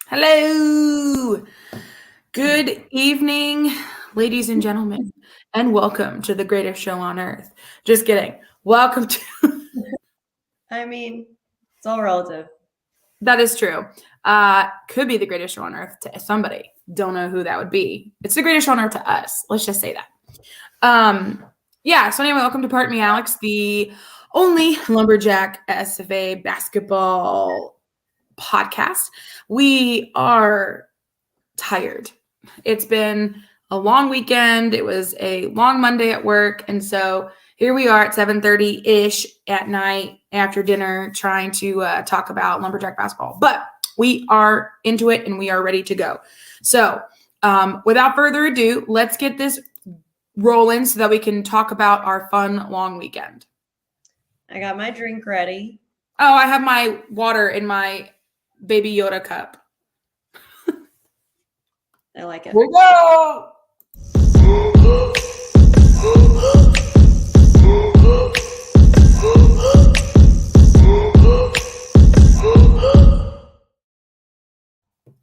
Hello. Good evening, ladies and gentlemen, and welcome to the greatest show on earth. Just kidding. Welcome to I mean, it's all relative. That is true. Could be the greatest show on earth to somebody. Don't know who that would be. It's the greatest show on earth to us. Let's just say that. So anyway, welcome to Part Me Alex, the only lumberjack SFA basketball podcast. We are tired. It's been a long weekend. It was a long Monday at work. And so here we are at 7:30-ish at night after dinner trying to talk about lumberjack basketball. But we are into it and we are ready to go. So without further ado, let's get this rolling so that we can talk about our fun long weekend. I got my drink ready. Oh, I have my water in my Baby Yoda cup. I like it. Here we go.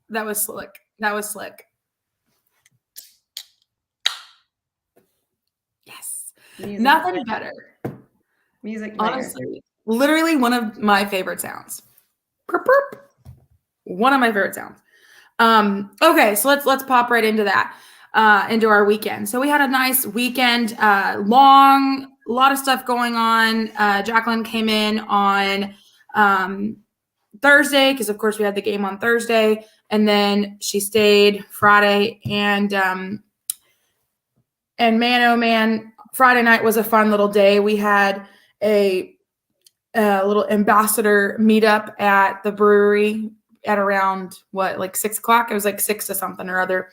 That was slick. Yes. Music Nothing player. better. Music player. Honestly, literally one of my favorite sounds. Burp, burp. One of my favorite sounds. Okay, so let's pop right into that, into our weekend. So we had a nice weekend, long, a lot of stuff going on. Jacqueline came in on Thursday because, of course, we had the game on Thursday, and then she stayed Friday. And man, oh man, Friday night was a fun little day. We had a little ambassador meetup at the brewery at around 6 o'clock. It was like 6 to something or other.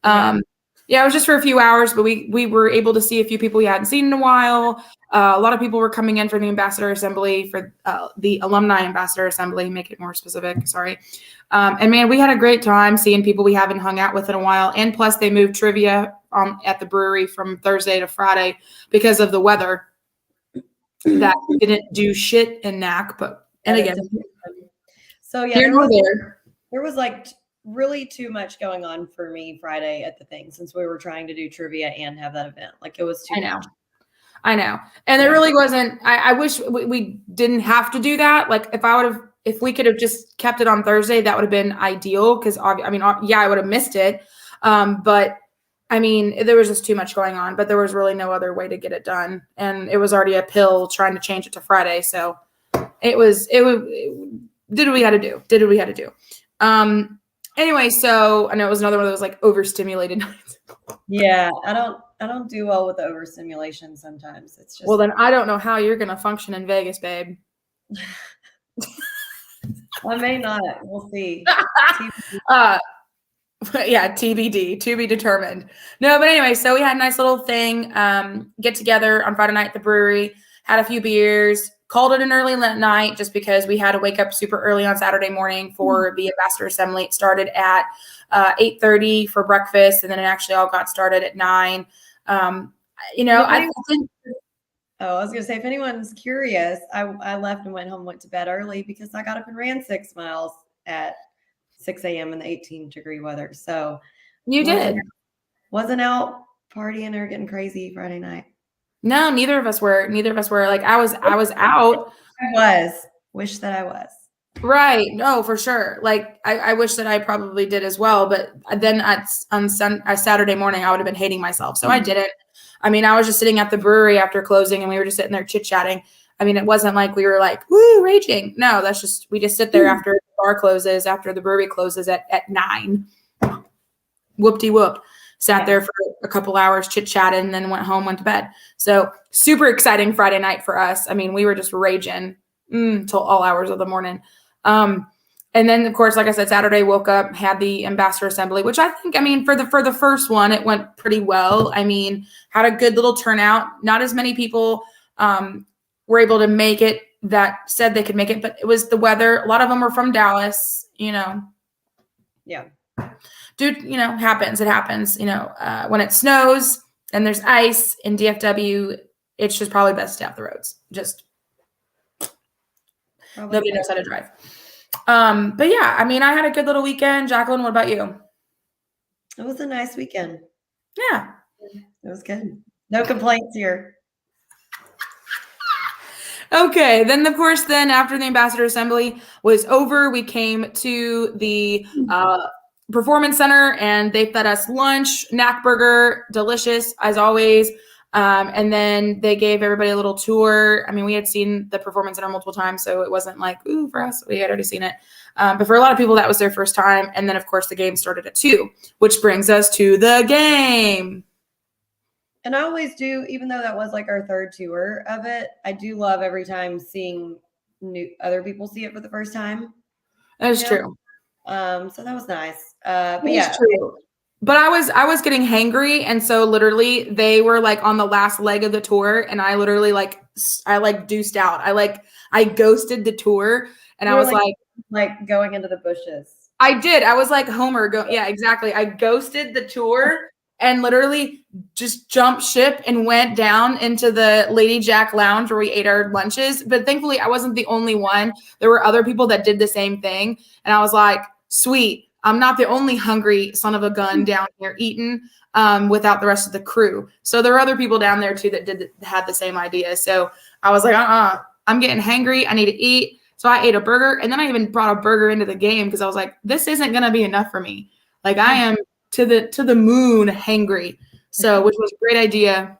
It was just for a few hours, but we were able to see a few people we hadn't seen in a while. A lot of people were coming in for the ambassador assembly, for the alumni ambassador assembly, make it more specific. Sorry. And man, we had a great time seeing people we haven't hung out with in a while. And plus they moved trivia at the brewery from Thursday to Friday because of the weather. That didn't do shit in NAC, and again, so yeah, there was like really too much going on for me Friday at the thing, since we were trying to do trivia and have that event. Like, it was too much. I know. And there really wasn't. I wish we didn't have to do that. Like, if we could have just kept it on Thursday, that would have been ideal. Because I would have missed it. But I mean, there was just too much going on, but there was really no other way to get it done. And it was already a pill trying to change it to Friday. So it did what we had to do. Anyway, so I know it was another one of those like overstimulated nights. Yeah, I don't do well with the overstimulation sometimes. It's just, well, then I don't know how you're going to function in Vegas, babe. I may not. We'll see. Yeah, TBD, to be determined. No, but anyway, so we had a nice little thing, get together on Friday night at the brewery, had a few beers, called it an early night just because we had to wake up super early on Saturday morning for the ambassador assembly. It started at 8:30 for breakfast, and then it actually all got started at 9. I was going to say, if anyone's curious, I left and went home, went to bed early because I got up and ran 6 miles at 6 a.m. in the 18-degree weather. So you wasn't out partying or getting crazy Friday night. No, neither of us were. Like, I was out. Wish that I was. Right. No, for sure. Like, I wish that I probably did as well. But then on Saturday morning, I would have been hating myself. So I didn't. I mean, I was just sitting at the brewery after closing, and we were just sitting there chit-chatting. I mean, it wasn't like we were like, woo, raging. No, we just sit there after the bar closes, after the brewery closes at 9. Whoop-de-whoop. Sat there for a couple hours, chit-chatted, and then went home, went to bed. So super exciting Friday night for us. I mean, we were just raging till all hours of the morning. And then, of course, like I said, Saturday, woke up, had the ambassador assembly, which I think, I mean, for the first one, it went pretty well. I mean, had a good little turnout. Not as many people were able to make it that said they could make it, but it was the weather. A lot of them were from Dallas, Yeah. Dude, happens. It happens. When it snows and there's ice in DFW, it's just probably best to stay off the roads. Just nobody knows how to drive. But yeah, I mean, I had a good little weekend. Jacqueline, what about you? It was a nice weekend. Yeah. It was good. No complaints here. Okay, then of course, after the Ambassador Assembly was over, we came to the Performance Center and they fed us lunch, knack burger, delicious as always. And then they gave everybody a little tour. I mean, we had seen the Performance Center multiple times, so it wasn't like, ooh, for us, we had already seen it. But for a lot of people, that was their first time. And then, of course, the game started at 2, which brings us to the game. And I always do, even though that was like our third tour of it, I do love every time seeing other people see it for the first time. That is true. So that was nice. But yeah. True. But I was getting hangry, and so literally they were like on the last leg of the tour, and I literally I deuced out. I ghosted the tour, and I was like going into the bushes. I did. I was like Homer. Yeah, exactly. I ghosted the tour and literally just jumped ship and went down into the Lady Jack Lounge where we ate our lunches. But thankfully, I wasn't the only one. There were other people that did the same thing, and I was like, sweet. I'm not the only hungry son of a gun down here eating without the rest of the crew. So there were other people down there too that had the same idea. So I was like, I'm getting hangry. I need to eat. So I ate a burger, and then I even brought a burger into the game because I was like, this isn't going to be enough for me. Like I am to the moon hangry. So which was a great idea.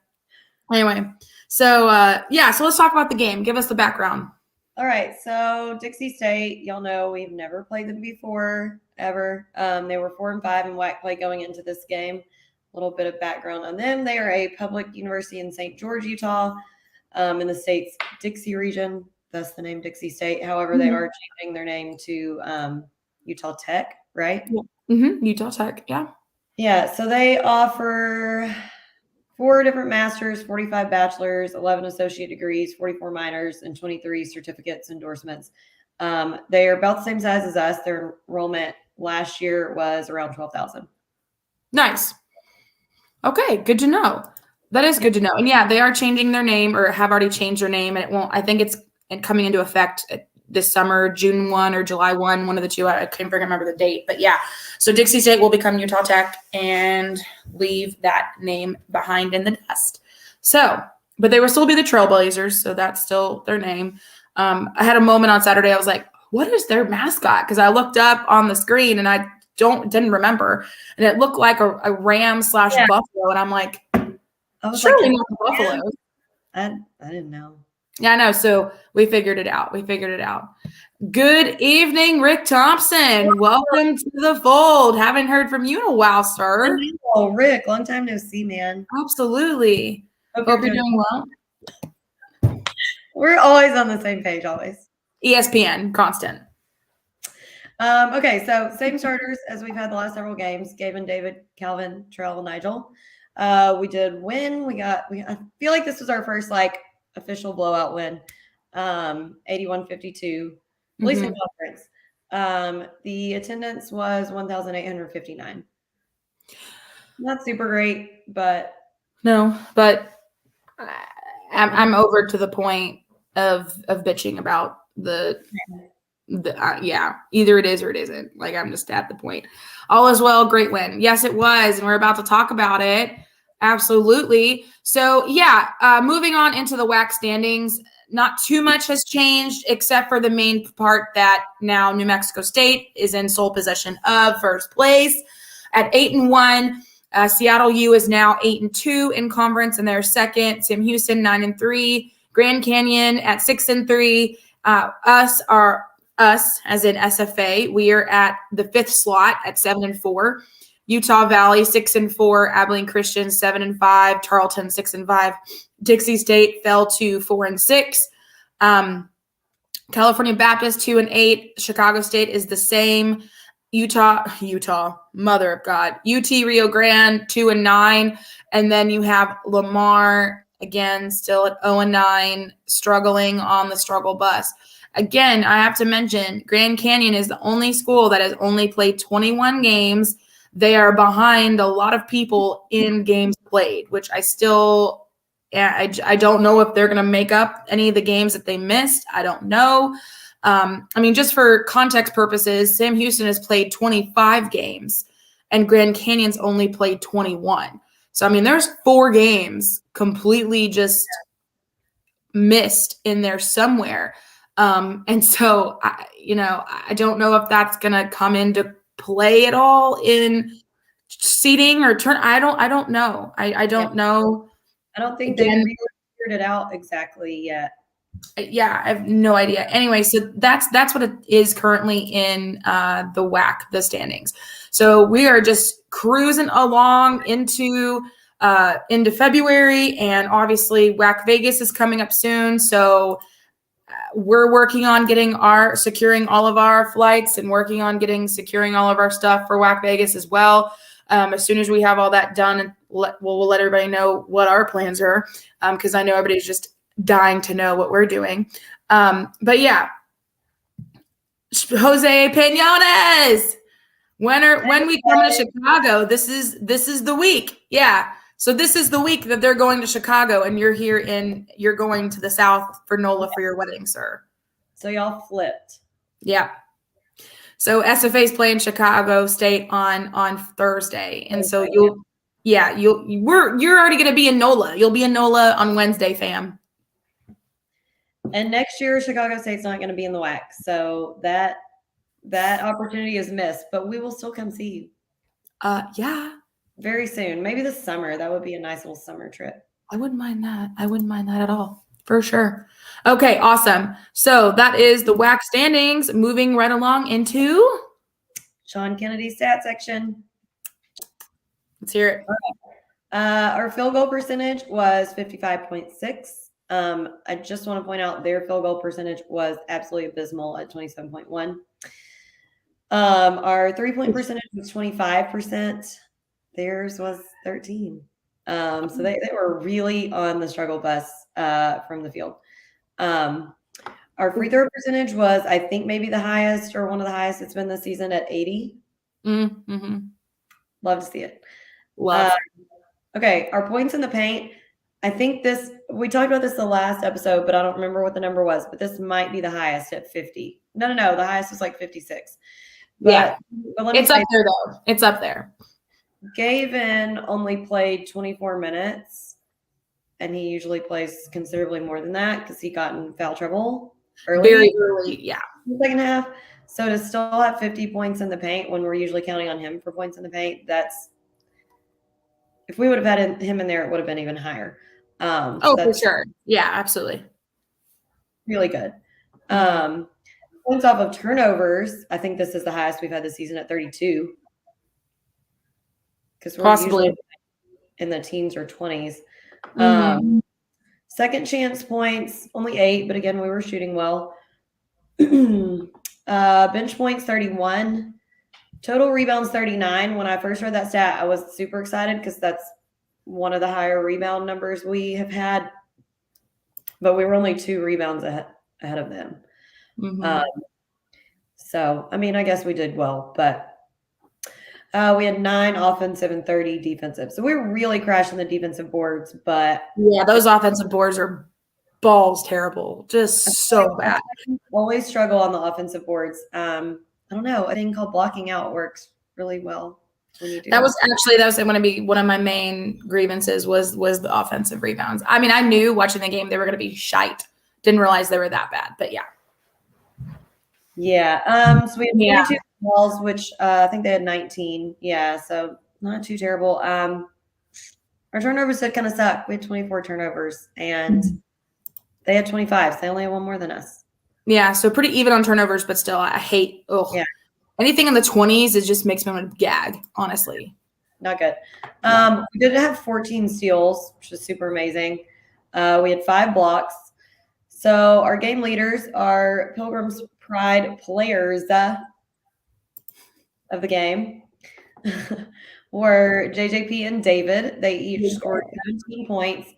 Anyway, so so let's talk about the game. Give us the background. All right, so Dixie State, y'all know we've never played them before, ever. They were 4-5 in WAC play going into this game. A little bit of background on them. They are a public university in St. George, Utah, in the state's Dixie region. That's the name, Dixie State. However, they are changing their name to Utah Tech, right? Mm-hmm. Utah Tech, yeah. Yeah, so they offer 4 different masters, 45 bachelors, 11 associate degrees, 44 minors, and 23 certificates, endorsements. They are about the same size as us. Their enrollment last year was around 12,000. Nice. Okay, good to know. That is good to know. And yeah, they are changing their name or have already changed their name. And it won't, I think it's coming into effect this summer, June 1 or July 1, one of the two. I can't remember the date. But yeah, so Dixie State will become Utah Tech and leave that name behind in the dust. So, but they will still be the Trailblazers, so that's still their name. I had a moment on Saturday. I was like, what is their mascot? Because I looked up on the screen and I didn't remember. And it looked like a ram / buffalo. And I'm like, surely not the Buffalo. I didn't know. Yeah, I know. So we figured it out. Good evening, Rick Thompson. Welcome to the fold. Haven't heard from you in a while, sir. Oh, Rick, long time no see, man. Absolutely. Hope you're doing well. We're always on the same page, always. ESPN, constant. Okay, so same starters as we've had the last several games. Gavin, David, Calvin, Terrell, Nigel. We did win. I feel like this was our first official blowout win. 81-52, at least in conference. The attendance was 1,859. Not super great, but no, but I'm over to the point of bitching about the either it is or it isn't. Like I'm just at the point. All is well, great win. Yes, it was, and we're about to talk about it. Absolutely. So moving on into the WAC standings, not too much has changed except for the main part that now New Mexico State is in sole possession of first place at 8-1. Seattle U is now 8-2 in conference, and they're second. Sam Houston 9-3. Grand Canyon at 6-3. Us as in SFA, we are at the 5th slot at 7-4. Utah Valley 6-4, Abilene Christian 7-5, Tarleton 6-5, Dixie State fell to 4-6, California Baptist 2-8, Chicago State is the same, Utah, mother of God, UT Rio Grande 2-9, and then you have Lamar again still at 0-9, struggling on the struggle bus. Again, I have to mention Grand Canyon is the only school that has only played 21 games. They are behind a lot of people in games played, which I don't know if they're going to make up any of the games that they missed. I don't know. I mean, just for context purposes, Sam Houston has played 25 games and Grand Canyon's only played 21. So, I mean, there's 4 games completely just missed in there somewhere. And so, I don't know if that's going to come into play at all in seeding or turn. I don't know. I don't know. I don't think they've really figured it out exactly yet. Yeah, I have no idea. Anyway, so that's what it is currently in the WAC, the standings. So we are just cruising along into February, and obviously WAC Vegas is coming up soon. So we're working on securing all of our flights and working on securing all of our stuff for WAC Vegas as well. As soon as we have all that done, we'll let everybody know what our plans are, because I know everybody's just dying to know what we're doing. But yeah, Jose Peñones, when we come to Chicago, this is the week. Yeah. So this is the week that they're going to Chicago, and you're going to the South for NOLA for your wedding, sir. So y'all flipped. Yeah. So SFA is playing Chicago State on Thursday, and so you're already going to be in NOLA. You'll be in NOLA on Wednesday, fam. And next year, Chicago State's not going to be in the WAC, so that opportunity is missed. But we will still come see you. Yeah. Very soon, maybe this summer. That would be a nice little summer trip. I wouldn't mind that. I wouldn't mind that at all, for sure. Okay, awesome. So that is the WAC standings. Moving right along into Sean Kennedy's stat section. Let's hear it. Our field goal percentage was 55.6. I just want to point out their field goal percentage was absolutely abysmal at 27.1. Our 3-point percentage was 25%. Theirs was 13. So they were really on the struggle bus from the field. Our free throw percentage was, I think, maybe the highest or one of the highest it's been this season at 80. Mm-hmm. Love to see it. Love. Okay, our points in the paint. I think we talked about this the last episode, but I don't remember what the number was, but this might be the highest at 50. No, the highest was like 56. But it's up there, though. It's up there. Gavin only played 24 minutes, and he usually plays considerably more than that because he got in foul trouble very early, yeah. In the second half. So to still have 50 points in the paint when we're usually counting on him for points in the paint, if we would have had him in there, it would have been even higher. For sure. Yeah, absolutely. Really good. Points off of turnovers, I think this is the highest we've had this season at 32. Because we're possibly in the teens or 20s. Second chance points, only 8, but again, we were shooting well. Bench points, 31. Total rebounds, 39. When I first read that stat, I was super excited because that's one of the higher rebound numbers we have had. But we were only 2 rebounds ahead of them. So, I mean, I guess we did well, but we had 9 offensive and 30 defensive. So we were really crashing the defensive boards, but yeah, those offensive boards are balls terrible. Just so bad. I always struggle on the offensive boards. I don't know. A thing called blocking out works really well when you do that. Was going to be one of my main grievances was the offensive rebounds. I mean, I knew watching the game they were going to be shite. Didn't realize they were that bad, but yeah. Yeah. So we had 22 balls, which I think they had 19. Yeah. So not too terrible. Our turnovers did kind of suck. We had 24 turnovers and they had 25. So they only had 1 more than us. Yeah. So pretty even on turnovers, but still I hate, anything in the 20s, it just makes me want to gag, honestly. Not good. We did have 14 steals, which is super amazing. We had 5 blocks. So our game leaders are Pilgrim's Pride players of the game were JJP and David. They each scored 17 points.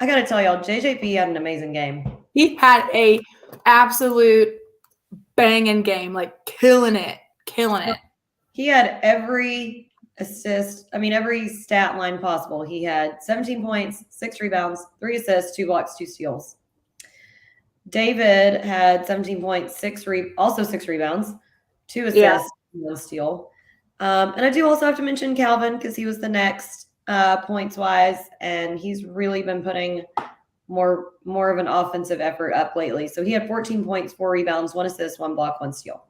I got to tell y'all, JJP had an amazing game. He had a absolute banging game, like killing it. He had every assist, every stat line possible. He had 17 points, 6 rebounds, 3 assists, 2 blocks, 2 steals. David had 17 points, also 6 rebounds, 2 assists, Yeah. 1 steal. And I do also have to mention Calvin because he was the next points wise, and he's really been putting more of an offensive effort up lately. So he had 14 points, 4 rebounds, 1 assist, 1 block, 1 steal.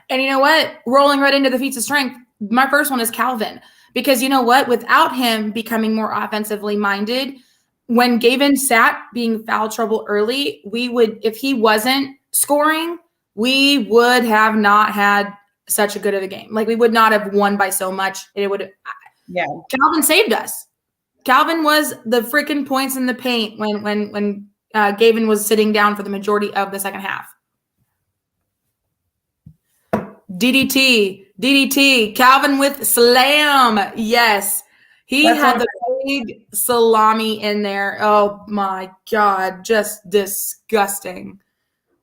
And you know what? Rolling right into the feats of strength, my first one is Calvin. Because you know what? Without him becoming more offensively minded, when Gavin sat being foul trouble early, we would, if he wasn't scoring, we would have not had such a good of a game. Like we would not have won by so much. It would. Yeah. Calvin saved us. Calvin was the freaking points in the paint when Gavin was sitting down for the majority of the second half. DDT, Calvin with slam. Yes. He had the big salami in there. Oh my God. Just disgusting.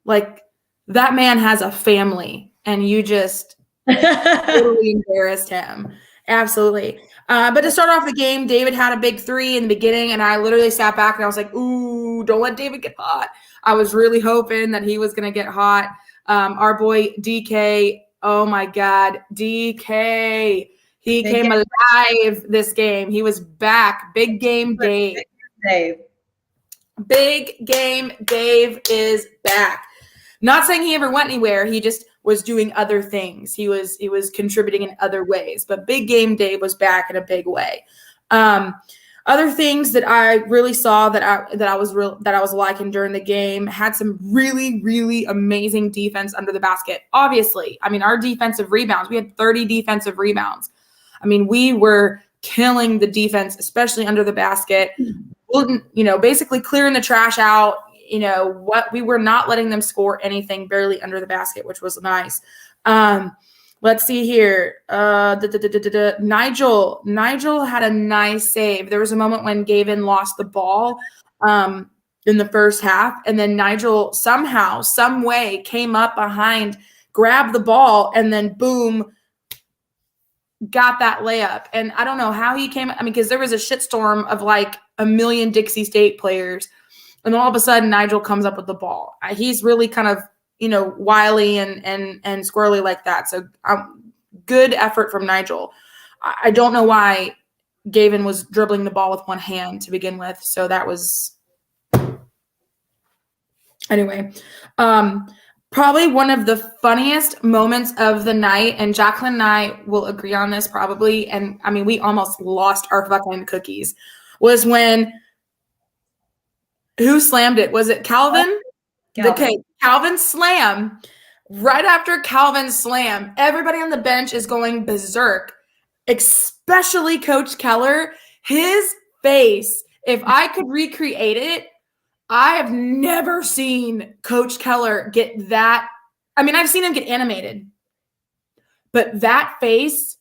Like that man has a family and you just totally embarrassed him. Absolutely. But to start off the game, David had a big 3 in the beginning and I literally sat back and I was like, ooh, don't let David get hot. I was really hoping that he was going to get hot. Our boy DK, oh my God, DK. He came alive this game. He was back. Big game Dave. Big game Dave is back. Not saying he ever went anywhere. He just was doing other things. He was contributing in other ways. But big game Dave was back in a big way. Other things that I really saw that I was liking during the game had some really, really amazing defense under the basket. Obviously, I mean, our defensive rebounds, we had 30 defensive rebounds. I mean, we were killing the defense, especially under the basket, basically clearing the trash out. We were not letting them score anything barely under the basket, which was nice. Let's see here. Nigel had a nice save. There was a moment when Gavin lost the ball in the first half, and then Nigel somehow, some way came up behind, grabbed the ball, and then boom, got that layup. And I don't know how he came. I mean, because there was a shitstorm of like a million Dixie State players, and all of a sudden Nigel comes up with the ball. He's really kind of wily and squirrely like that. So good effort from Nigel. I don't know why Gavin was dribbling the ball with one hand to begin with. So that was anyway. Probably one of the funniest moments of the night, and Jacqueline and I will agree on this probably, and I mean we almost lost our fucking cookies, was when who slammed it? Was it Calvin? Okay, Calvin slam. Right after Calvin slam, everybody on the bench is going berserk, especially Coach Keller. His face, if I could recreate it, I have never seen Coach Keller get that. I mean, I've seen him get animated, but that face,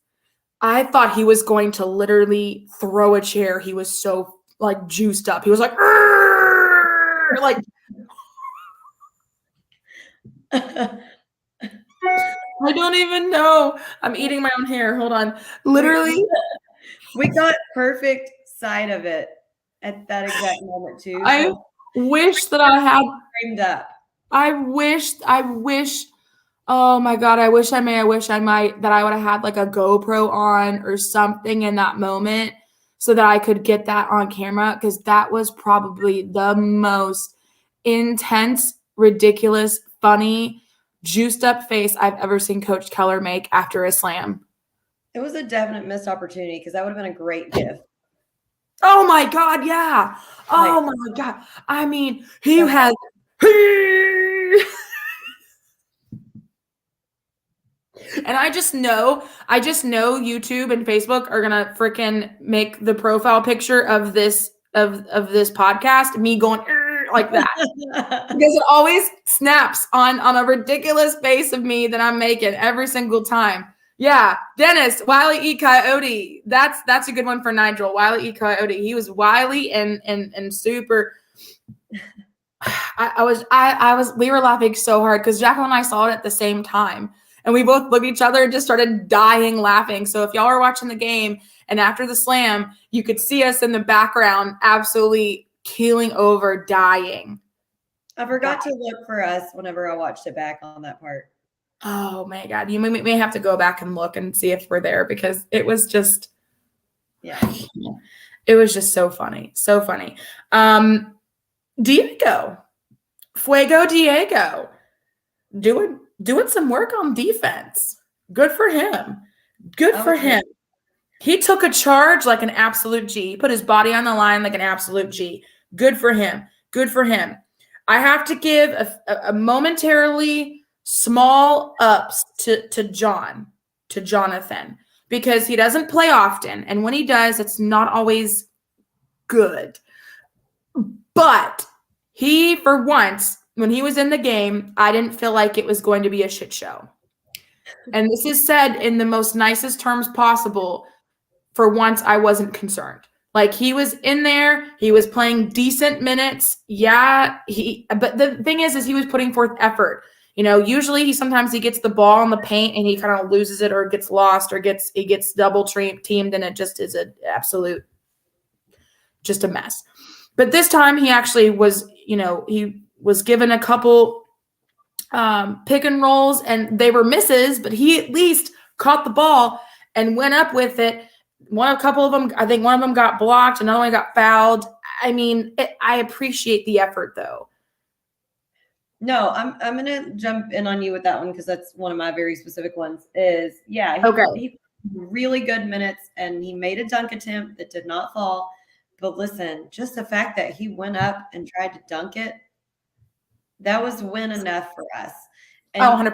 I thought he was going to literally throw a chair. He was so like juiced up. He was like, like. I don't even know. I'm eating my own hair. Hold on. Literally. We got perfect sight of it at that exact moment too. I wish that I had framed up. I wish. Oh my God. I wish I might that I would have had like a GoPro on or something in that moment so that I could get that on camera, because that was probably the most intense, ridiculous, funny, juiced up face I've ever seen Coach Keller make after a slam. It was a definite missed opportunity because that would have been a great gift. Oh my God, yeah. Oh my God. I mean, he has and I just know YouTube and Facebook are gonna freaking make the profile picture of this podcast me going like that, because it always snaps on a ridiculous face of me that I'm making every single time. Yeah, Dennis, Wile E. Coyote. That's a good one for Nigel. Wile E. Coyote. He was wily and super. We were laughing so hard because Jacqueline and I saw it at the same time, and we both looked at each other and just started dying laughing. So if y'all are watching the game and after the slam, you could see us in the background absolutely keeling over, dying. I forgot to look for us whenever I watched it back on that part. Oh my God. You may have to go back and look and see if we're there because it was just, it was just so funny. So funny. Diego, Fuego Diego, doing some work on defense. Good for him. Good for him. He took a charge like an absolute G. He put his body on the line like an absolute G. Good for him. Good for him. I have to give a momentarily small ups to Jonathan, because he doesn't play often. And when he does, it's not always good. But he, for once, when he was in the game, I didn't feel like it was going to be a shit show. And this is said in the most nicest terms possible. For once, I wasn't concerned. Like, he was in there, he was playing decent minutes. Yeah, but the thing is he was putting forth effort. You know, usually sometimes he gets the ball in the paint and he kind of loses it or gets lost or he gets double teamed, and it just is an absolute, just a mess. But this time he actually was, you know, he was given a couple pick and rolls and they were misses, but he at least caught the ball and went up with it. A couple of them, I think one of them got blocked, another one got fouled. I mean, I appreciate the effort, though. No, I'm gonna jump in on you with that one because that's one of my very specific ones. He really good minutes and he made a dunk attempt that did not fall. But listen, just the fact that he went up and tried to dunk it, that was win enough for us. And 100%.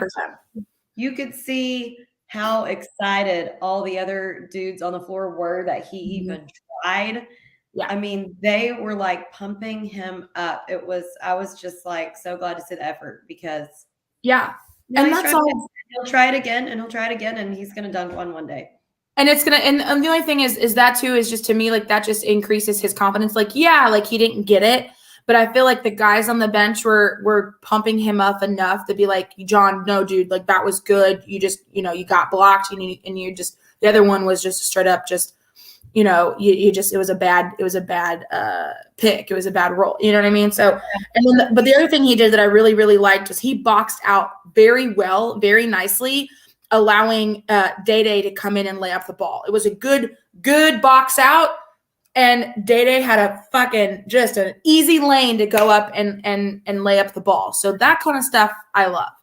You could see how excited all the other dudes on the floor were that he even tried. Yeah. I mean, they were like pumping him up. I was just like so glad to see the effort because and that's all. He'll try it again and he'll try it again and he's gonna dunk one day. And it's gonna, and the only thing is that too is just, to me, like, that just increases his confidence. Like, yeah, like he didn't get it, but I feel like the guys on the bench were pumping him up enough to be like, John, no, dude, like that was good. You just, you know, you got blocked and you just, the other one was just straight up just, you know, you just, it was a bad pick. It was a bad roll. You know what I mean? So, and then, but the other thing he did that I really, really liked was he boxed out very well, very nicely, allowing Day to come in and lay up the ball. It was a good box out. And Day had a fucking just an easy lane to go up and lay up the ball. So that kind of stuff I love.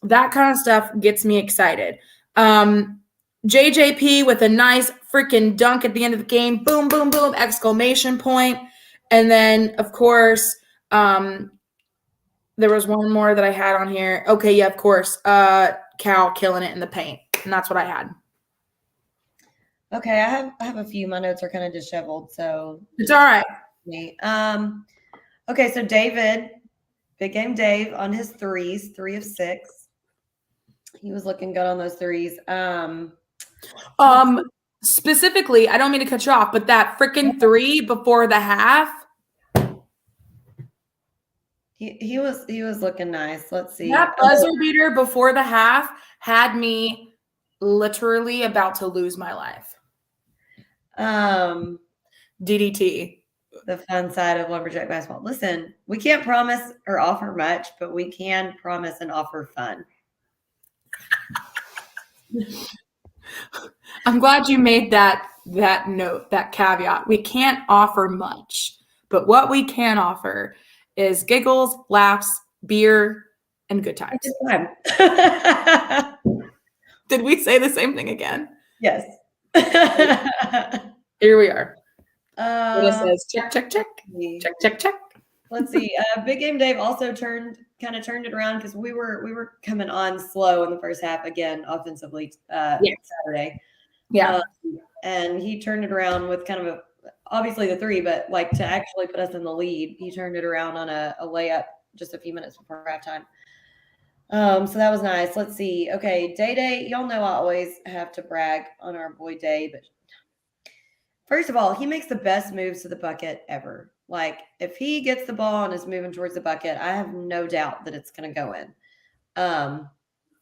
That kind of stuff gets me excited. JJP with a nice freaking dunk at the end of the game. Boom, boom, boom, exclamation point. And then, of course, there was one more that I had on here. Okay, yeah, of course. Cal killing it in the paint. And that's what I had. Okay, I have a few. My notes are kind of disheveled, so it's all right. Okay, so David, big game Dave on his threes, 3 of 6. He was looking good on those threes. Specifically, I don't mean to cut you off, but that freaking 3 before the half. He was looking nice. Let's see. That buzzer beater before the half had me literally about to lose my life. DDT. The fun side of Lumberjack basketball. Listen, we can't promise or offer much, but we can promise and offer fun. I'm glad you made that note, that caveat. We can't offer much, but what we can offer is giggles, laughs, beer, and good times. Did we say the same thing again? Yes. Here we are. It says check, check, check. Check, check, check. Let's see. Big Game Dave also turned it around because we were coming on slow in the first half again offensively Saturday. Yeah. And he turned it around with kind of obviously the 3, but like to actually put us in the lead, he turned it around on a layup just a few minutes before halftime. So that was nice. Let's see. Okay, Day, y'all know I always have to brag on our boy Day, but first of all, he makes the best moves to the bucket ever. Like, if he gets the ball and is moving towards the bucket, I have no doubt that it's going to go in.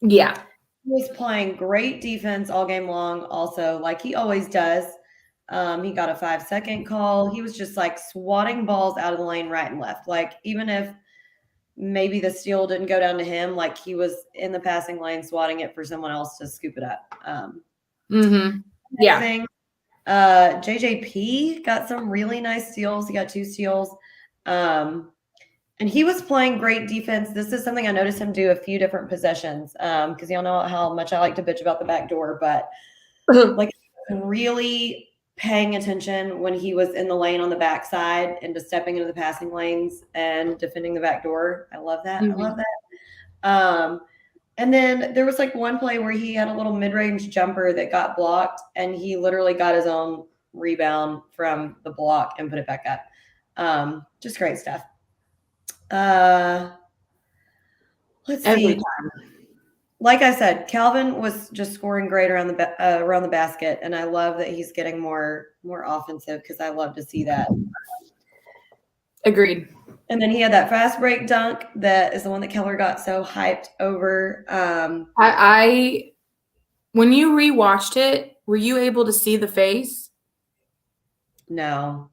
Yeah. He was playing great defense all game long also, like he always does. He got a 5-second call. He was just, like, swatting balls out of the lane right and left. Like, even if maybe the steal didn't go down to him. Like he was in the passing lane swatting it for someone else to scoop it up. Yeah. Amazing. JJP got some really nice steals. He got 2 steals. And he was playing great defense. This is something I noticed him do a few different possessions. Because y'all know how much I like to bitch about the back door, but like really paying attention when he was in the lane on the backside and just stepping into the passing lanes and defending the back door. I love that. I love that. And then there was like one play where he had a little mid-range jumper that got blocked, and he literally got his own rebound from the block and put it back up. Just great stuff. Let's see. Like I said, Calvin was just scoring great around the basket, and I love that he's getting more offensive because I love to see that. Agreed. And then he had that fast break dunk that is the one that Keller got so hyped over. I when you rewatched it, were you able to see the face? No.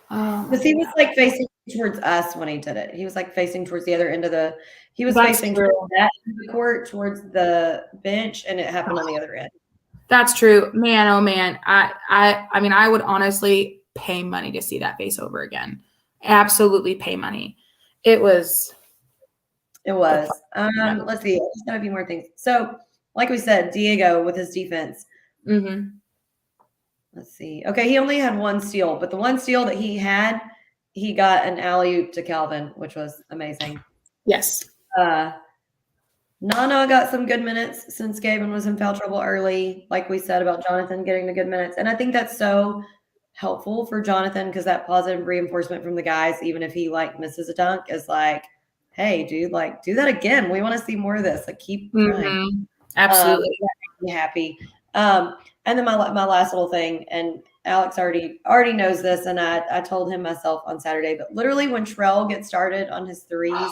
Oh, because he was like facing towards us when he did it. He was like facing towards the other end of the. He was That's facing true. towards that end of the court, towards the bench, and it happened on the other end. That's true, man. Oh man, I mean, I would honestly pay money to see that face over again. Absolutely pay money. It was. Let's see. I just got a few more things. So, like we said, Diego with his defense. Let's see. Okay, he only had 1 steal, but the 1 steal that he had, he got an alley-oop to Calvin, which was amazing. Yes. Nana got some good minutes since Gavin was in foul trouble early, like we said about Jonathan getting the good minutes. And I think that's so helpful for Jonathan because that positive reinforcement from the guys, even if he like misses a dunk, is like, hey, dude, like do that again. We want to see more of this. Like keep trying. Absolutely. That makes me happy. And then my last little thing, and Alex already knows this, and I told him myself on Saturday, but literally when Trell gets started on his threes,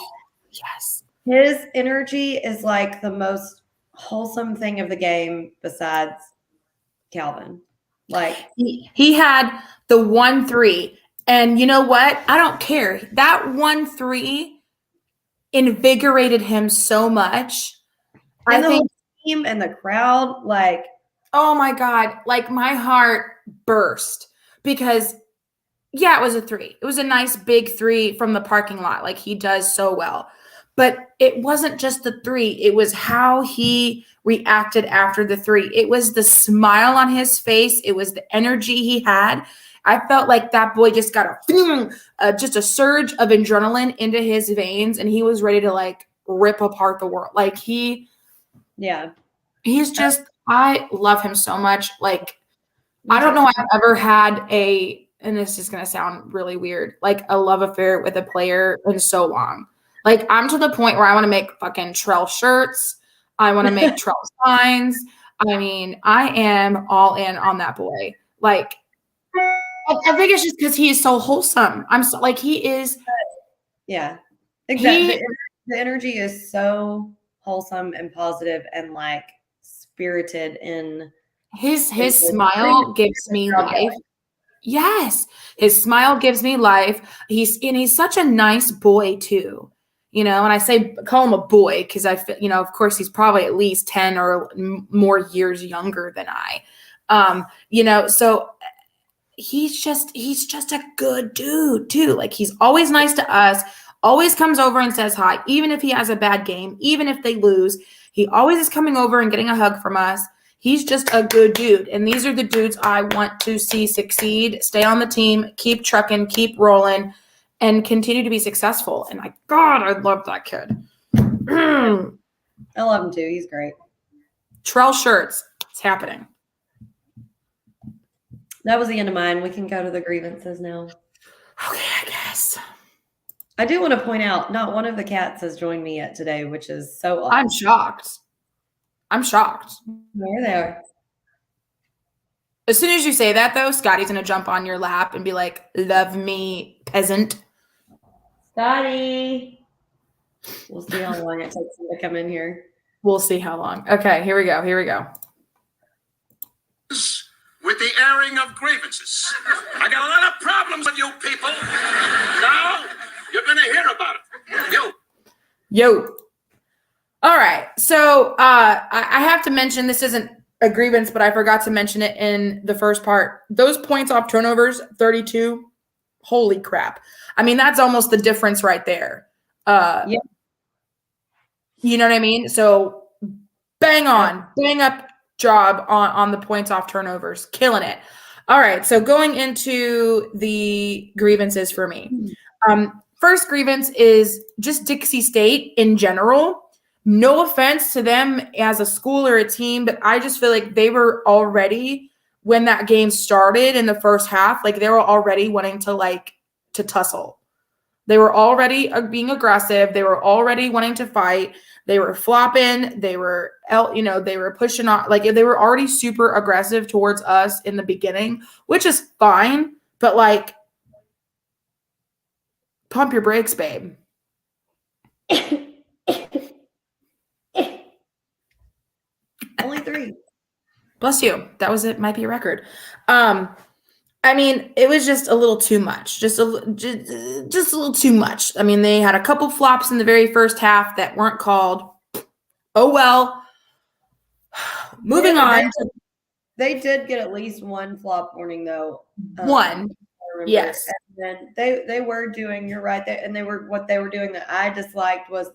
yes, his energy is like the most wholesome thing of the game besides Calvin. Like he had the 1 3, and you know what? I don't care. That 1 3 invigorated him so much. And I think the team and the crowd, like, oh my God, like my heart burst because yeah, it was a 3. It was a nice big 3 from the parking lot. Like he does so well. But it wasn't just the 3. It was how he reacted after the 3. It was the smile on his face. It was the energy he had. I felt like that boy just got just a surge of adrenaline into his veins, and he was ready to like rip apart the world. Like he's just, I love him so much. Like, I don't know I've ever had and this is going to sound really weird, like a love affair with a player in so long. Like, I'm to the point where I want to make fucking Trell shirts. I want to make Trell signs. I mean, I am all in on that boy. Like, I think it's just because he is so wholesome. I'm so, like, he is. Yeah, exactly. The energy is so wholesome and positive and like spirited in his smile gives me life. Yes, his smile gives me life. He's such a nice boy too. You know, and I call him a boy because of course he's probably at least 10 or more years younger than I. So he's just a good dude too. Like he's always nice to us, always comes over and says hi, even if he has a bad game, even if they lose, he always is coming over and getting a hug from us. He's just a good dude. And these are the dudes I want to see succeed, stay on the team, keep trucking, keep rolling, and continue to be successful. And I love that kid. I love him too. He's great. Trell shirts. It's happening. That was the end of mine. We can go to the grievances now. Okay, I guess. I do want to point out, not one of the cats has joined me yet today, which is so awesome. I'm shocked. There they are. As soon as you say that, though, Scotty's going to jump on your lap and be like, love me, peasant. Scotty. We'll see how long it takes him to come in here. We'll see how long. Okay, here we go. With the airing of grievances. I got a lot of problems with you people. Now, you're going to hear about it. You. Yo. All right. So I have to mention, this isn't a grievance, but I forgot to mention it in the first part. Those points off turnovers, 32. Holy crap. I mean, that's almost the difference right there. Yeah. You know what I mean? So bang up job on the points off turnovers. Killing it. All right. So going into the grievances for me. First grievance is just Dixie State in general. No offense to them as a school or a team, but I just feel like they were already, when that game started in the first half, like they were already wanting to tussle. They were already being aggressive. They were already wanting to fight. They were flopping. They were, they were pushing on. Like they were already super aggressive towards us in the beginning, which is fine. But like, pump your brakes, babe. Only 3. Bless you. That was it. Might be a record. I mean, it was just a little too much. Just a little too much. I mean, they had a couple flops in the very first half that weren't called. Oh well. Moving on. They did get at least one flop warning though. One. Yes. And then they were doing, you're right, what they were doing that I disliked was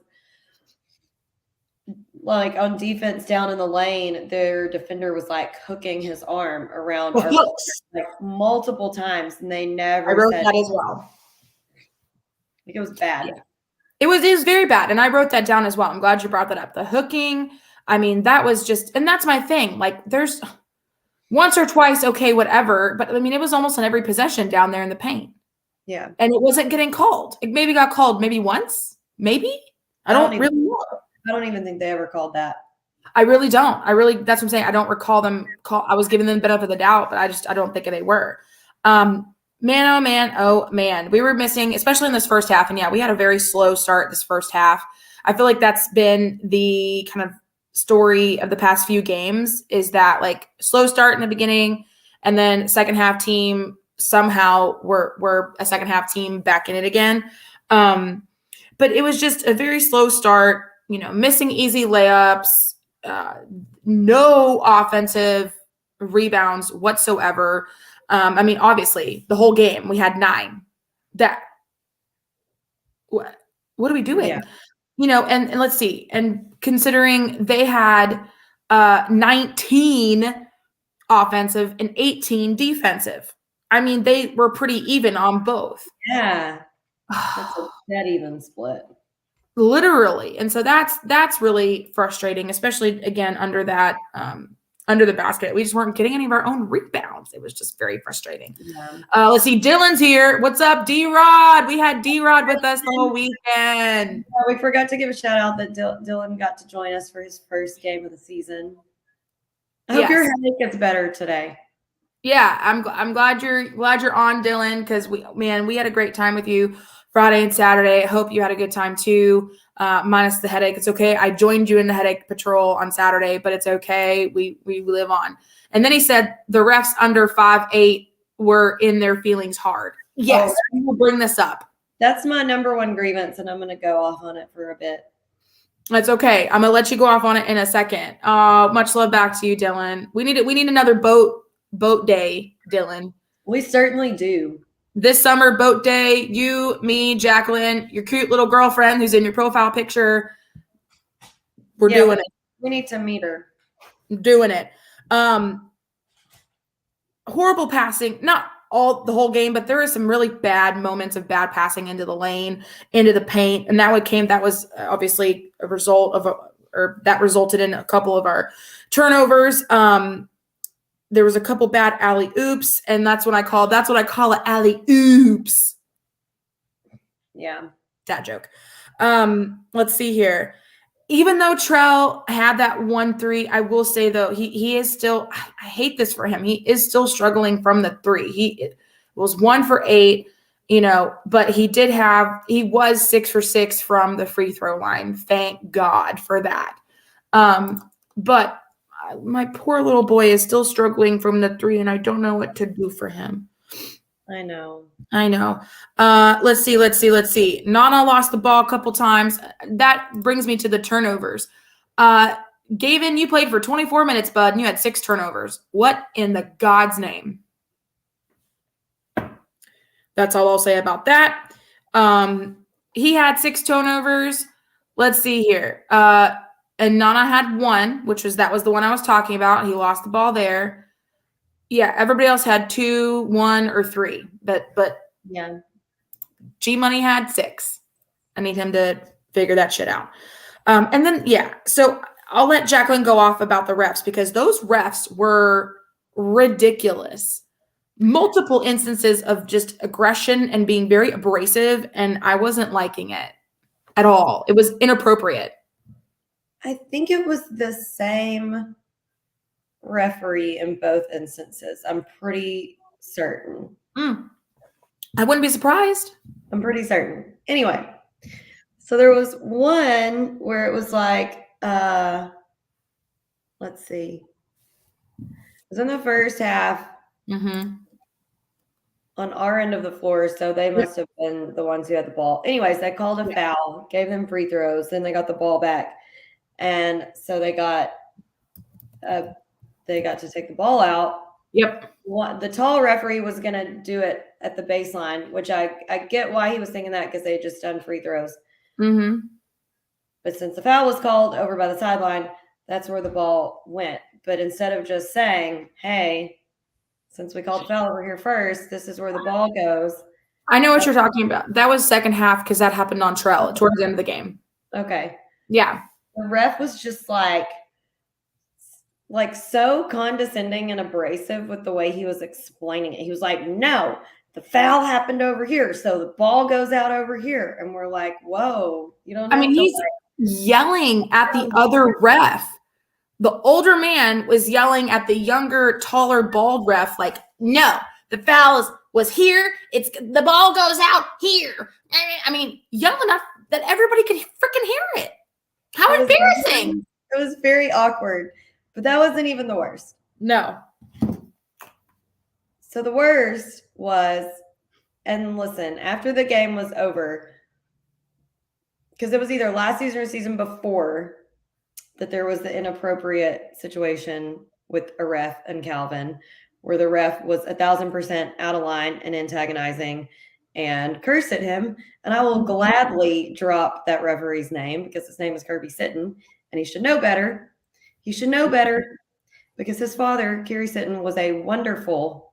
like on defense down in the lane, their defender was like hooking his arm around our like multiple times, and they never. I wrote that as well. Like it was bad. Yeah. It was very bad, and I wrote that down as well. I'm glad you brought that up. The hooking, I mean, that was just, and that's my thing. Like, there's once or twice, okay, whatever, but I mean, it was almost on every possession down there in the paint. Yeah, and it wasn't getting called. It maybe got called maybe once, maybe. I don't really know. I don't even think they ever called that. I really don't. That's what I'm saying. I don't recall them I was giving them the benefit of the doubt, but I don't think they were. Man, oh man. We were missing, especially in this first half. And yeah, we had a very slow start this first half. I feel like that's been the kind of story of the past few games, is that like slow start in the beginning, and then second half team somehow we're a second half team back in it again. But it was just a very slow start. Missing easy layups, no offensive rebounds whatsoever. I mean, obviously, the whole game, we had 9. What are we doing? Yeah. And let's see. And considering they had 19 offensive and 18 defensive, I mean, they were pretty even on both. Yeah. That's a dead even split. Literally. And so that's really frustrating, especially again under the basket. We just weren't getting any of our own rebounds. It was just very frustrating. Yeah. Let's see. Dylan's here. What's up, D-Rod? We had D-Rod with us the whole weekend. We forgot to give a shout out that Dylan got to join us for his first game of the season. I hope your headache gets better today. Yeah, I'm glad you're on, Dylan, because we had a great time with you Friday and Saturday. I hope you had a good time too, minus the headache. It's okay. I joined you in the headache patrol on Saturday, but it's okay. We live on. And then he said the refs under 5'8" were in their feelings hard. Yes, we will bring this up. That's my number one grievance, and I'm going to go off on it for a bit. That's okay. I'm going to let you go off on it in a second. Much love back to you, Dylan. We need another boat day, Dylan. We certainly do. This summer, boat day, you, me, Jacqueline, your cute little girlfriend who's in your profile picture. We're doing it. We need to meet her. Doing it. Horrible passing, not the whole game, but there were some really bad moments of bad passing into the lane, into the paint. And that was obviously a result of that resulted in a couple of our turnovers. There was a couple bad alley-oops, and that's what I call it, alley-oops. Yeah. That joke. Let's see here. Even though Trell had that 1-3, I will say, though, he is still – I hate this for him. He is still struggling from the 3. He was 1 for 8, but he was 6 for 6 from the free throw line. Thank God for that. But – my poor little boy is still struggling from the 3, and I don't know what to do for him. I know. Let's see. Nana lost the ball a couple times. That brings me to the turnovers. Gavin, you played for 24 minutes, bud, and you had 6 turnovers. What in the God's name? That's all I'll say about that. He had 6 turnovers. Let's see here. And Nana had 1, which was the one I was talking about. He lost the ball there. Yeah, everybody else had 2, 1, or 3. But Yeah. G Money had 6. I need him to figure that shit out. And then, so I'll let Jacqueline go off about the refs because those refs were ridiculous. Multiple instances of just aggression and being very abrasive, and I wasn't liking it at all. It was inappropriate. I think it was the same referee in both instances. I'm pretty certain. I wouldn't be surprised. I'm pretty certain. Anyway, so there was one where it was like, let's see. It was in the first half on our end of the floor, so they must have been the ones who had the ball. Anyways, they called a foul, gave them free throws, then they got the ball back. And so they got to take the ball out. Yep. The tall referee was going to do it at the baseline, which I get why he was thinking that because they had just done free throws. But since the foul was called over by the sideline, that's where the ball went. But instead of just saying, hey, since we called the foul over here first, this is where the ball goes. I know what you're talking about. That was second half because that happened on Trell towards the end of the game. Okay. Yeah. The ref was just like so condescending and abrasive with the way he was explaining it. He was like, no, the foul happened over here. So the ball goes out over here. And we're like, whoa, you don't know. I mean, he's yelling at the other ref. The older man was yelling at the younger, taller, bald ref, like, no, the foul was here. The ball goes out here. I mean, yell enough that everybody could freaking hear it. How embarrassing. It was very awkward, but that wasn't even the worst. No. So the worst was, and listen, after the game was over, because it was either last season or season before that there was the inappropriate situation with a ref and Calvin, where the ref was 1,000% out of line and antagonizing and cursed at him. And I will gladly drop that referee's name because his name is Kirby Sitton, and he should know better. He should know better because his father, Kerry Sitton, was a wonderful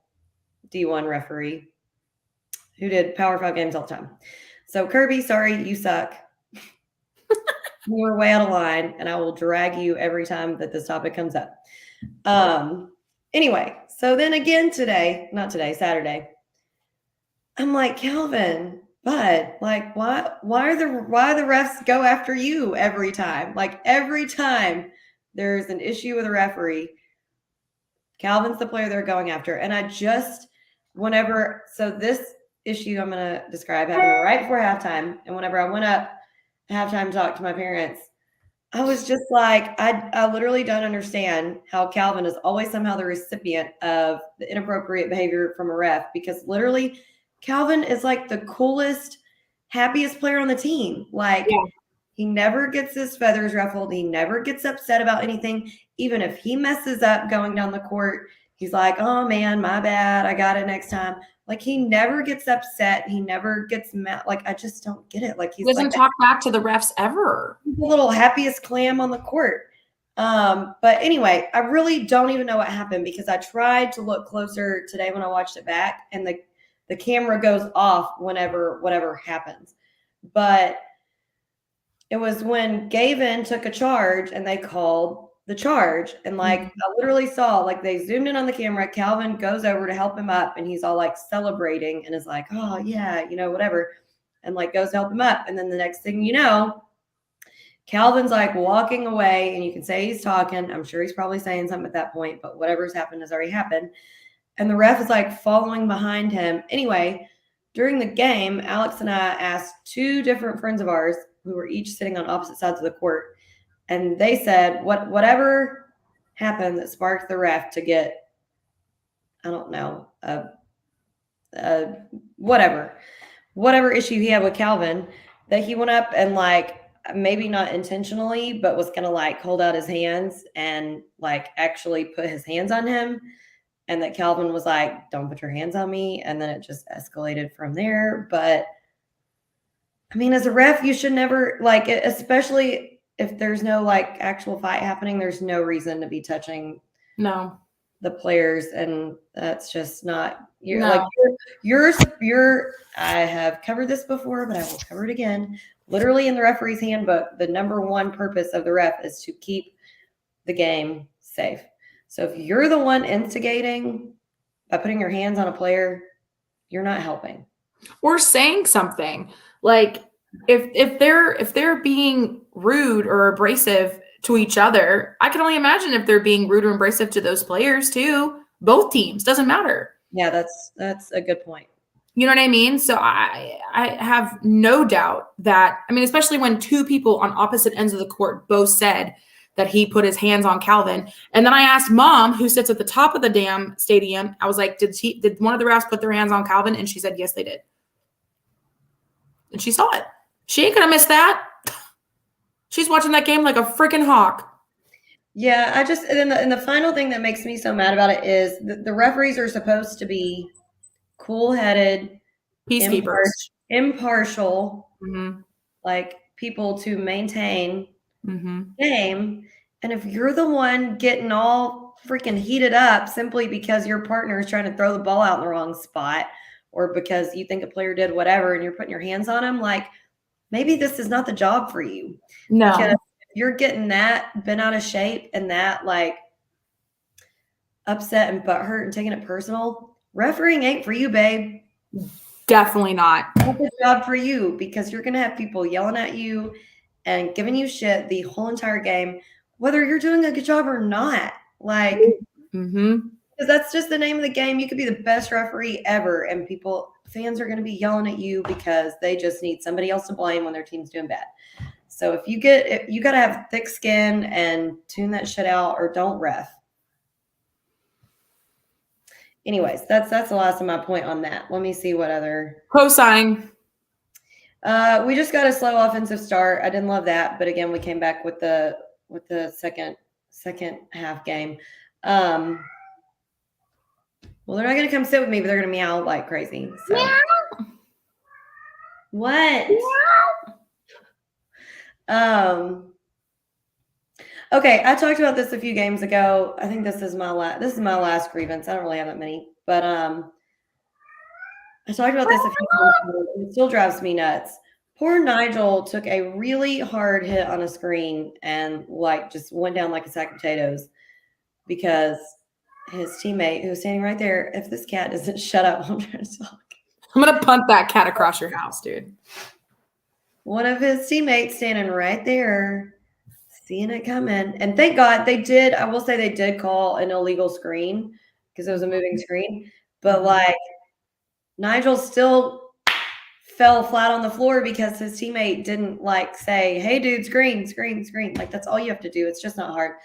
D1 referee who did Power 5 games all the time. So Kirby, sorry, you suck. You were way out of line, and I will drag you every time that this topic comes up. Anyway, so then again Saturday, I'm like, Calvin, bud, like, why the refs go after you every time? Like, every time there's an issue with a referee, Calvin's the player they're going after. And so this issue I'm going to describe happened right before halftime. And whenever I went up halftime talk to my parents, I was just like, I literally don't understand how Calvin is always somehow the recipient of the inappropriate behavior from a ref, because literally Calvin is like the coolest, happiest player on the team. Like, he never gets his feathers ruffled. He never gets upset about anything. Even if he messes up going down the court, he's like, oh man, my bad. I got it next time. Like, he never gets upset. He never gets mad. Like, I just don't get it. Like, he doesn't talk back to the refs ever. He's the little happiest clam on the court. But anyway, I really don't even know what happened because I tried to look closer today when I watched it back, and the camera goes off whenever whatever happens. But it was when Gavin took a charge and they called the charge. And like, I literally saw, like, they zoomed in on the camera. Calvin goes over to help him up, and he's all like celebrating and is like, oh yeah, whatever. And like goes to help him up. And then the next thing you know, Calvin's like walking away, and you can say he's talking. I'm sure he's probably saying something at that point, but whatever's happened has already happened. And the ref is like following behind him. Anyway, during the game, Alex and I asked 2 different friends of ours who were each sitting on opposite sides of the court. And they said, whatever happened that sparked the ref to get, I don't know, a whatever issue he had with Calvin, that he went up and like maybe not intentionally, but was gonna like hold out his hands and like actually put his hands on him. And that Calvin was like, don't put your hands on me. And then it just escalated from there. But I mean, as a ref, you should never like, especially if there's no like actual fight happening, there's no reason to be touching the players. And that's just not, you're, I have covered this before, but I will cover it again. Literally in the referee's handbook, the number one purpose of the ref is to keep the game safe. So if you're the one instigating by putting your hands on a player, you're not helping. Or saying something. Like if they're being rude or abrasive to each other, I can only imagine if they're being rude or abrasive to those players too. Both teams, doesn't matter. Yeah, that's a good point. You know what I mean? So I have no doubt that, I mean, especially when two people on opposite ends of the court both said that he put his hands on Calvin. And then I asked Mom, who sits at the top of the damn stadium, I was like, did one of the refs put their hands on Calvin? And she said, yes, they did. And she saw it. She ain't going to miss that. She's watching that game like a freaking hawk. Yeah, and the final thing that makes me so mad about it is the referees are supposed to be cool-headed, peacekeepers, impartial, like people to maintain game. And if you're the one getting all freaking heated up simply because your partner is trying to throw the ball out in the wrong spot, or because you think a player did whatever and you're putting your hands on him, like maybe this is not the job for you. No. Because if you're getting that bent out of shape and that like upset and butthurt and taking it personal, refereeing ain't for you, babe. Definitely not. Not the job for you, because you're going to have people yelling at you and giving you shit the whole entire game, whether you're doing a good job or not. Like, because that's just the name of the game. You could be the best referee ever, and fans are going to be yelling at you because they just need somebody else to blame when their team's doing bad. So if you got to have thick skin and tune that shit out, or don't ref. Anyways, that's the last of my point on that. Let me see what other cosign. We just got a slow offensive start. I didn't love that, but again, we came back with the second half game. Well, they're not going to come sit with me, but they're going to meow like crazy. So. Meow. What? Meow. Okay, I talked about this a few games ago. I think this is my last grievance. I don't really have that many, but I talked about this a few times ago. It still drives me nuts. Poor Nigel took a really hard hit on a screen and like just went down like a sack of potatoes because his teammate who was standing right there, if this cat doesn't shut up while I'm trying to talk. I'm going to punt that cat across your house, dude. One of his teammates standing right there, seeing it coming. And thank God they did. I will say they did call an illegal screen because it was a moving screen. But like Nigel still fell flat on the floor because his teammate didn't like say, hey, dude, screen. Like that's all you have to do. It's just not hard.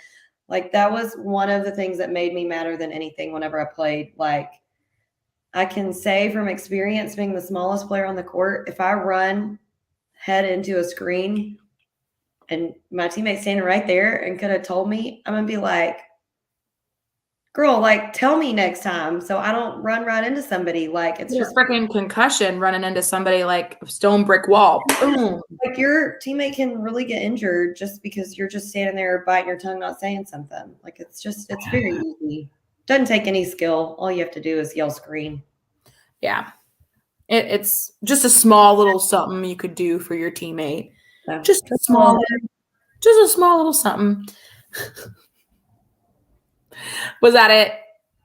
Like that was one of the things that made me madder than anything whenever I played. Like I can say from experience being the smallest player on the court, if I run head into a screen and my teammate's standing right there and could have told me, I'm going to be like, girl, like tell me next time so I don't run right into somebody. Like it's just freaking concussion running into somebody like a stone brick wall. Boom. Like your teammate can really get injured just because you're just standing there biting your tongue, not saying something. Like it's very easy. Doesn't take any skill. All you have to do is yell screen. Yeah. It's just a small little something you could do for your teammate. So, just a small little something. Was that it?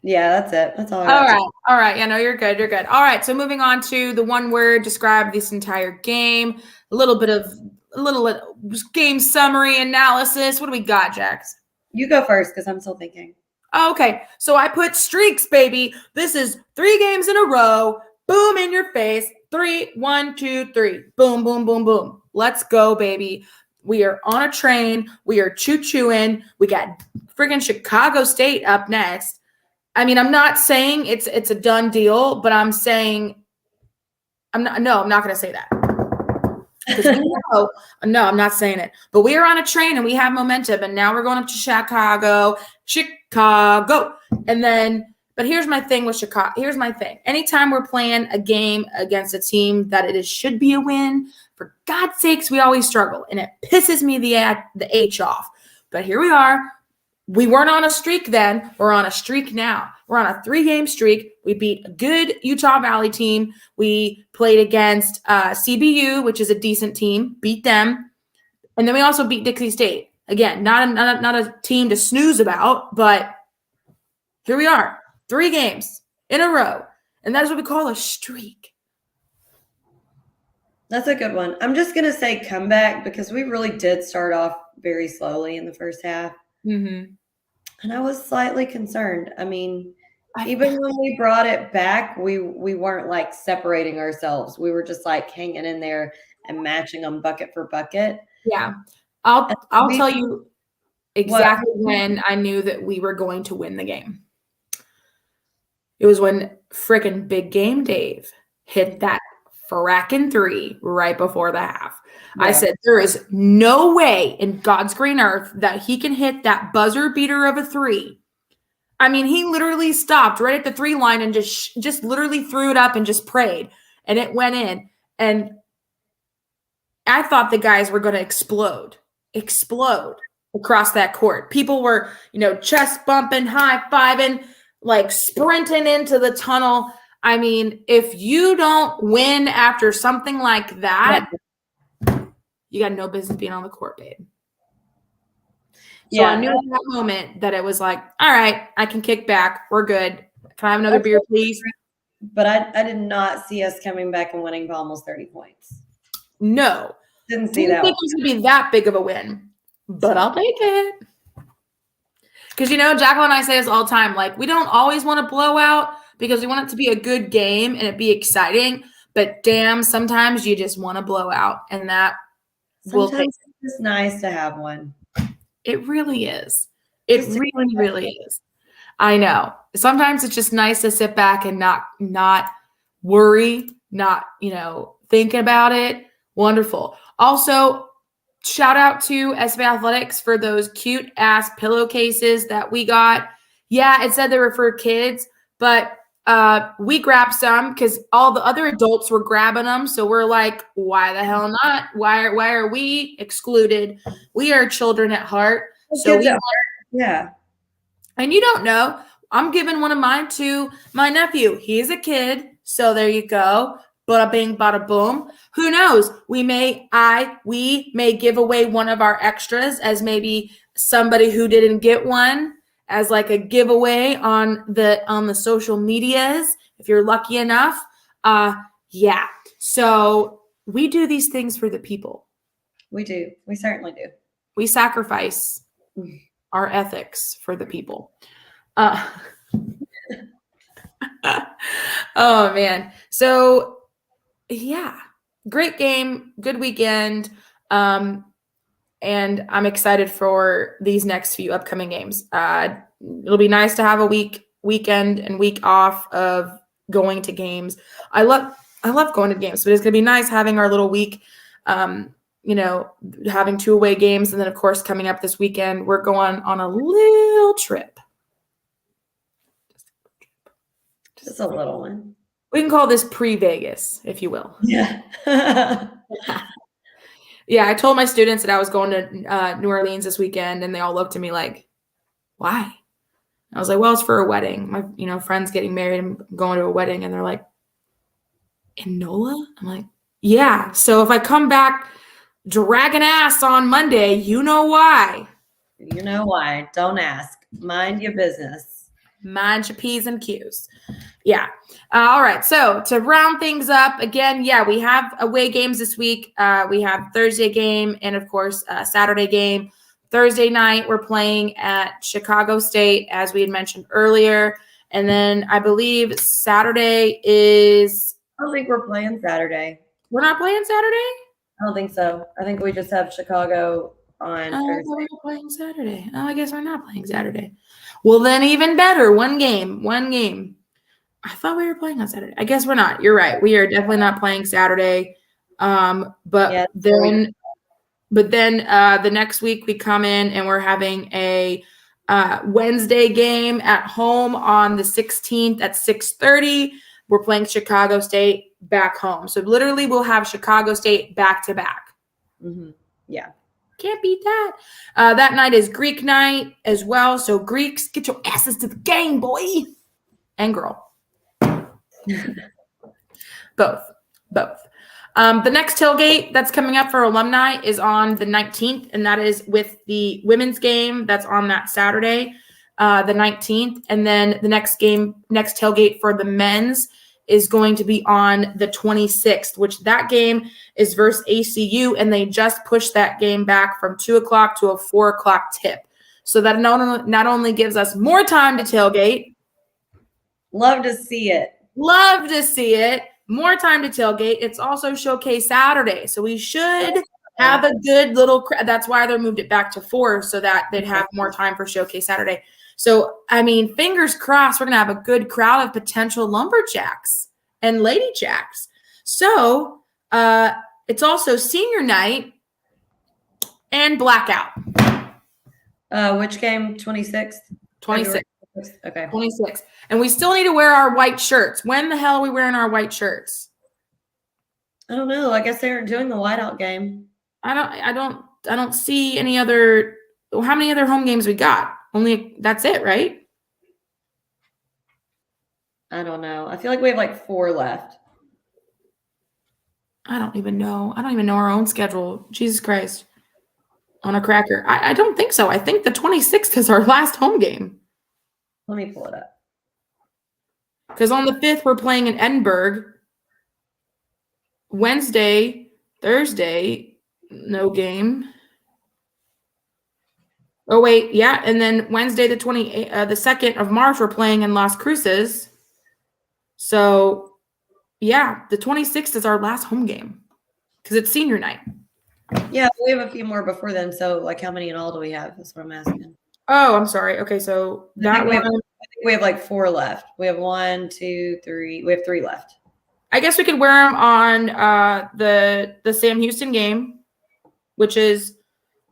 Yeah, that's it. That's all I got. All right. Yeah, no, you're good. All right. So moving on to the one word describe this entire game. A little game summary analysis. What do we got, Jax? You go first because I'm still thinking. Okay. So I put streaks, baby. This is 3 games in a row. Boom in your face. 3, 1, 2, 3. Boom, boom, boom, boom. Let's go, baby. We are on a train. We are choo-chooing. We got freaking Chicago State up next. I mean, I'm not saying it's a done deal, but I'm saying I'm not going to say that. Because we know, no, I'm not saying it. But we are on a train and we have momentum, and now we're going up to Chicago. And then, but here's my thing with Chicago. Here's my thing. Anytime we're playing a game against a team that should be a win, for God's sakes, we always struggle, and it pisses me the H off. But here we are. We weren't on a streak then. We're on a streak now. We're on a 3-game streak. We beat a good Utah Valley team. We played against CBU, which is a decent team, beat them. And then we also beat Dixie State. Again, not a team to snooze about, but here we are, 3 games in a row. And that is what we call a streak. That's a good one. I'm just going to say comeback because we really did start off very slowly in the first half. Mm-hmm. And I was slightly concerned. I mean, even when we brought it back, we weren't like separating ourselves. We were just like hanging in there and matching them bucket for bucket. Yeah. I'll tell you exactly when I knew that we were going to win the game. It was when frickin' Big Game Dave hit that frackin' 3 right before the half. Yeah. I said, there is no way in God's green earth that he can hit that buzzer beater of a 3. I mean, he literally stopped right at the 3 line and just literally threw it up and just prayed. And it went in. And I thought the guys were going to explode across that court. People were, chest bumping, high-fiving, like sprinting into the tunnel. I mean, if you don't win after something like that, you got no business being on the court, babe. So I knew at that moment that it was like, all right, I can kick back. We're good. Can I have another beer, please? But I did not see us coming back and winning by almost 30 points. No. Didn't see that. I didn't think it was going to be that big of a win, but I'll take it. Because, Jacqueline and I say this all the time. Like, we don't always want to blow out because we want it to be a good game and it be exciting. But damn, sometimes you just want to blow out, and that will take. Sometimes it's just nice to have one. It really is. It really is. I know. Sometimes it's just nice to sit back and not worry, not, thinking about it. Wonderful. Also, shout out to SB Athletics for those cute ass pillowcases that we got. Yeah, it said they were for kids, but we grabbed some because all the other adults were grabbing them. So we're like, why the hell not? Why are we excluded? We are children at heart. So yeah. And you don't know. I'm giving one of mine to my nephew. He's a kid. So there you go. Bada bing, bada boom. Who knows? We may give away one of our extras as maybe somebody who didn't get one as like a giveaway on the social medias, if you're lucky enough. Yeah. So we do these things for the people. We do. We certainly do. We sacrifice our ethics for the people. Oh man. So yeah, great game, good weekend. And I'm excited for these next few upcoming games. It'll be nice to have a weekend and week off of going to games. I love going to games, but it's going to be nice having our little week, having 2 away games. And then of course, coming up this weekend, we're going on a little trip. Just a little one. We can call this pre-Vegas, if you will. Yeah. Yeah, I told my students that I was going to New Orleans this weekend, and they all looked at me like, why? I was like, well, it's for a wedding. My friend's getting married. I'm going to a wedding. And they're like, in NOLA? I'm like, yeah. So if I come back dragging ass on Monday, you know why. You know why. Don't ask. Mind your business. Mind your P's and Q's. Yeah. All right. So to round things up again, we have away games this week. We have Thursday game and of course Saturday game. Thursday night, we're playing at Chicago State, as we had mentioned earlier. And then I believe Saturday is. I don't think we're playing Saturday. We're not playing Saturday? I don't think so. I think we just have Chicago on Oh, I Thursday. thought we were playing Saturday. Oh, I guess we're not playing Saturday. Well, then even better. One game. I thought we were playing on Saturday. I guess we're not. You're right. We are definitely not playing Saturday. But Yeah, then the next week we come in and we're having a Wednesday game at home on the 16th at 6:30. We're playing Chicago State back home. So literally we'll have Chicago State back to back. Mm-hmm. Yeah. Can't beat that. That night is Greek night as well. So Greeks, get your asses to the game, boy and girl. Both. The next tailgate that's coming up for alumni is on the 19th, and that is with the women's game. That's on that Saturday, the 19th. And then the next tailgate for the men's is going to be on the 26th, which that game is versus ACU, and they just pushed that game back from 2 o'clock to a 4 o'clock tip. So that not only gives us more time to tailgate. Love to see it. More time to tailgate. It's also Showcase Saturday. So we should have a good little that's why they moved it back to 4 so that they'd have more time for Showcase Saturday. So, I mean, fingers crossed, we're going to have a good crowd of potential lumberjacks and lady jacks. So it's also senior night and blackout. Which game? 26th? 26th. Okay. 26. And we still need to wear our white shirts. When the hell are we wearing our white shirts? I don't know. I guess they aren't doing the whiteout game. I don't see any other. How many other home games we got? Only that's it, right? I don't know. I feel like we have like 4 left. I don't even know our own schedule. Jesus Christ. On a cracker. I don't think so. I think the 26th is our last home game. Let me pull it up. Because on the 5th, we're playing in Edinburgh. Wednesday, Thursday, no game. Oh, wait. Yeah. And then Wednesday, the 2nd of March, we're playing in Las Cruces. So, yeah, the 26th is our last home game because it's senior night. Yeah, we have a few more before then. So, like, how many in all do we have? That's what I'm asking. Oh, I'm sorry. Okay, so I think we have like 4 left. We have 1, 2, 3. We have 3 left. I guess we could wear them on the Sam Houston game, which is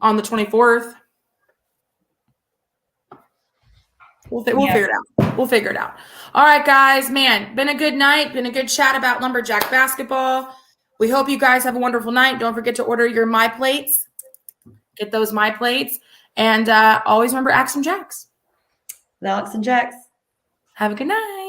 on the 24th. We'll figure it out. We'll figure it out. All right, guys. Man, been a good night. Been a good chat about lumberjack basketball. We hope you guys have a wonderful night. Don't forget to order your My Plates. Get those My Plates. And always remember Axe and Jacks. Alex and Jax. Have a good night.